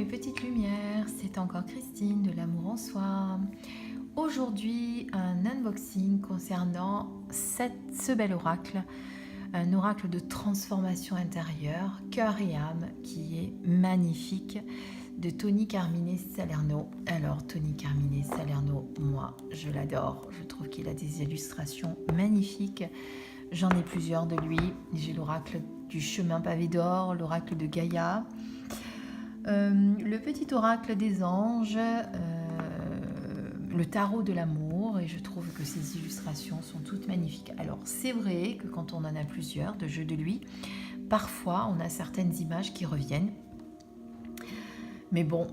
petites lumières, c'est encore Christine de l'amour en soi. Aujourd'hui, un unboxing concernant ce bel oracle, un oracle de transformation intérieure, cœur et âme, qui est magnifique, de Tony Carmine Salerno. Alors, Tony Carmine Salerno, moi, je l'adore. Je trouve qu'il a des illustrations magnifiques. J'en ai plusieurs de lui. J'ai l'oracle du chemin pavé d'or, l'oracle de Gaïa, le petit oracle des anges, le tarot de l'amour, et je trouve que ces illustrations sont toutes magnifiques. Alors c'est vrai que quand on en a plusieurs de jeux de lui, parfois on a certaines images qui reviennent, mais bon,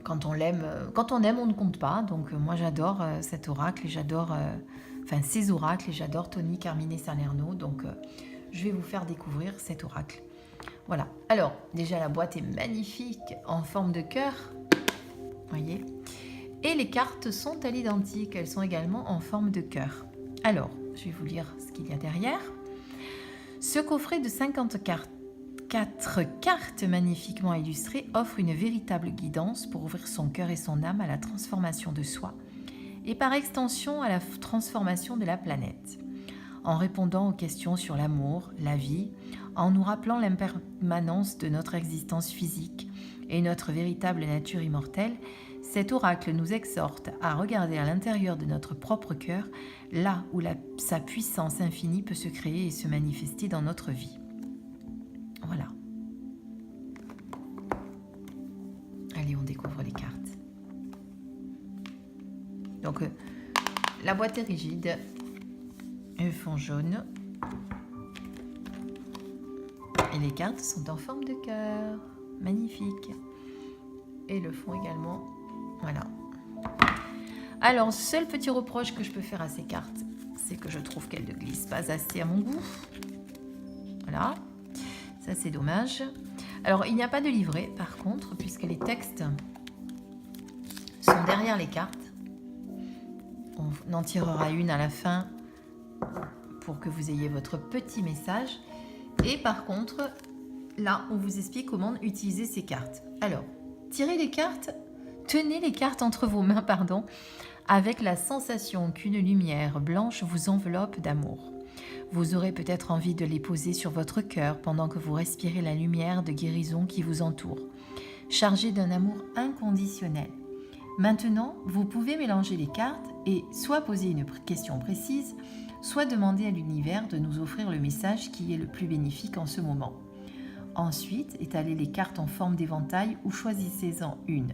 quand on l'aime, quand on aime, on ne compte pas. Donc moi j'adore cet oracle et j'adore, ces oracles, et j'adore Tony Carmine Salerno. Donc je vais vous faire découvrir cet oracle. Voilà. Alors déjà la boîte est magnifique en forme de cœur, voyez. Et les cartes sont à l'identique, elles sont également en forme de cœur. Alors, je vais vous lire ce qu'il y a derrière. Ce coffret de 54 cartes magnifiquement illustrées offre une véritable guidance pour ouvrir son cœur et son âme à la transformation de soi et par extension à la transformation de la planète. En répondant aux questions sur l'amour, la vie, en nous rappelant l'impermanence de notre existence physique et notre véritable nature immortelle, cet oracle nous exhorte à regarder à l'intérieur de notre propre cœur, là où sa puissance infinie peut se créer et se manifester dans notre vie. Voilà. Allez, on découvre les cartes. Donc, la boîte est rigide, un fond jaune, et les cartes sont en forme de cœur, magnifique. Et le fond également, voilà. Alors, seul petit reproche que je peux faire à ces cartes, c'est que je trouve qu'elles ne glissent pas assez à mon goût. Voilà, ça c'est dommage. Alors, il n'y a pas de livret, par contre, puisque les textes sont derrière les cartes. On en tirera une à la fin pour que vous ayez votre petit message. Et par contre, là, on vous explique comment utiliser ces cartes. Alors, tirez les cartes, tenez les cartes entre vos mains, avec la sensation qu'une lumière blanche vous enveloppe d'amour. Vous aurez peut-être envie de les poser sur votre cœur pendant que vous respirez la lumière de guérison qui vous entoure, chargée d'un amour inconditionnel. Maintenant, vous pouvez mélanger les cartes et soit poser une question précise, soit demander à l'univers de nous offrir le message qui est le plus bénéfique en ce moment. Ensuite, étalez les cartes en forme d'éventail ou choisissez-en une.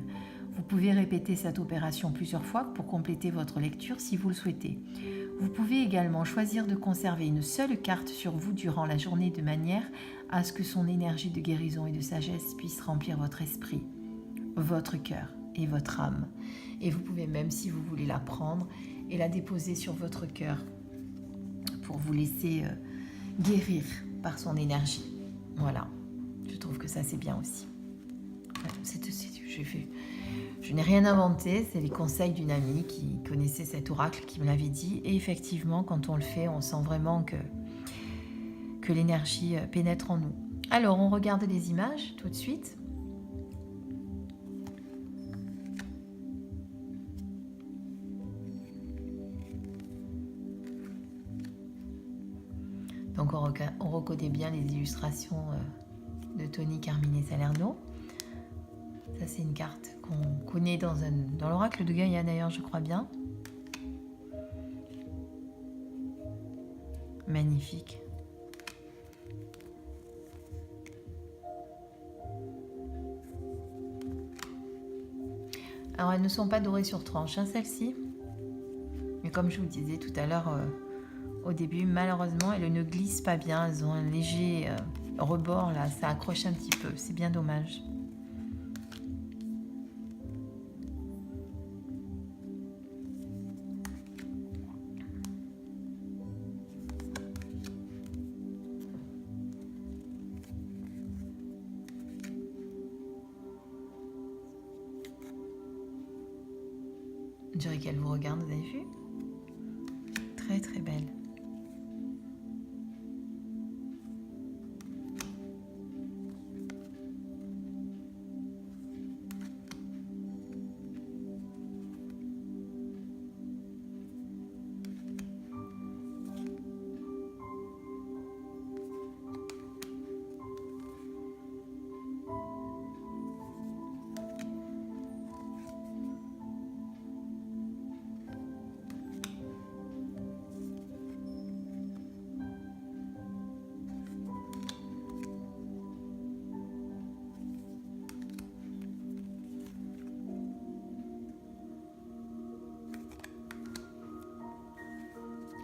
Vous pouvez répéter cette opération plusieurs fois pour compléter votre lecture si vous le souhaitez. Vous pouvez également choisir de conserver une seule carte sur vous durant la journée de manière à ce que son énergie de guérison et de sagesse puisse remplir votre esprit, votre cœur et votre âme. Et vous pouvez même, si vous voulez, la prendre et la déposer sur votre cœur pour vous laisser guérir par son énergie. Voilà, je trouve que ça c'est bien aussi. Je n'ai rien inventé, c'est les conseils d'une amie qui connaissait cet oracle qui me l'avait dit. Et effectivement, quand on le fait, on sent vraiment que l'énergie pénètre en nous. Alors, on regarde les images tout de suite. Donc on reconnaît bien les illustrations de Tony Carmine Salerno. Ça c'est une carte qu'on connaît dans l'oracle de Gaïa d'ailleurs, je crois bien. Magnifique. Alors elles ne sont pas dorées sur tranche, hein, celles-ci. Mais comme je vous le disais tout à l'heure, au début, malheureusement, elles ne glissent pas bien. Elles ont un léger rebord, là, ça accroche un petit peu. C'est bien dommage. Je dirais qu'elle vous regarde, vous avez vu? Très très belle.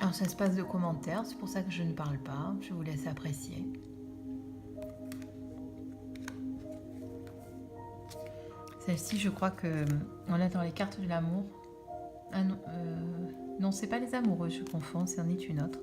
Alors, ça se passe de commentaires, c'est pour ça que je ne parle pas. Je vous laisse apprécier. Celle-ci, je crois que on a dans les cartes de l'amour. Ah non, non, c'est pas les amoureux, je confonds, c'en est une autre.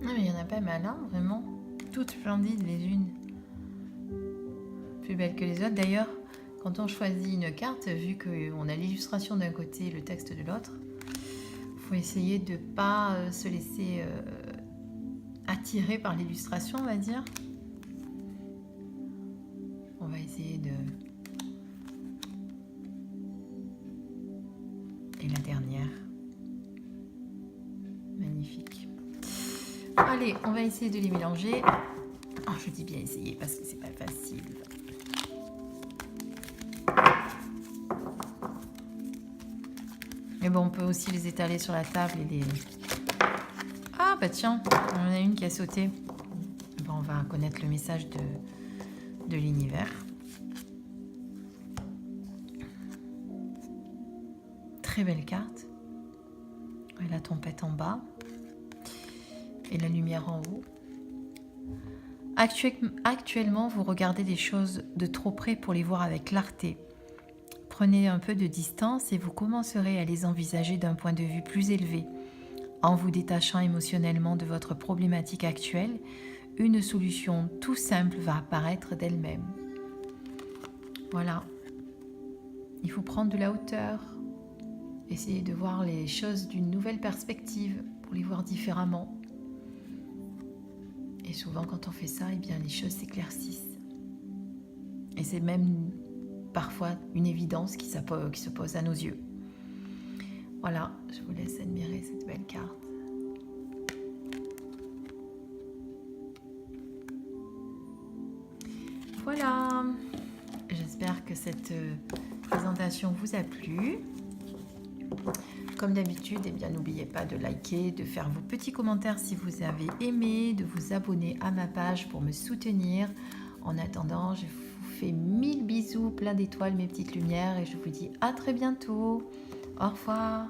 Ah, mais il y en a pas mal, hein, vraiment. Toutes splendides les unes. Plus belles que les autres. D'ailleurs, quand on choisit une carte, vu qu'on a l'illustration d'un côté et le texte de l'autre, il faut essayer de ne pas se laisser attirer par l'illustration, on va dire. On va essayer de... Et la dernière. Magnifique. Allez, on va essayer de les mélanger. Oh, je dis bien essayer parce que c'est pas facile. Mais bon, on peut aussi les étaler sur la table et les... Ah bah tiens, on en a une qui a sauté. Bon, on va connaître le message de l'univers. Très belle carte. Et la tempête en bas. Et la lumière en haut. Actuellement, vous regardez les choses de trop près pour les voir avec clarté. Prenez un peu de distance et vous commencerez à les envisager d'un point de vue plus élevé. En vous détachant émotionnellement de votre problématique actuelle, une solution tout simple va apparaître d'elle-même. Voilà. Il faut prendre de la hauteur. Essayez de voir les choses d'une nouvelle perspective pour les voir différemment. Et souvent, quand on fait ça, eh bien, les choses s'éclaircissent. Et c'est même parfois une évidence qui se pose à nos yeux. Voilà, je vous laisse admirer cette belle carte. Voilà, j'espère que cette présentation vous a plu. Comme d'habitude, eh bien, n'oubliez pas de liker, de faire vos petits commentaires si vous avez aimé, de vous abonner à ma page pour me soutenir. En attendant, je vous fais 1000 bisous, plein d'étoiles, mes petites lumières, et je vous dis à très bientôt. Au revoir.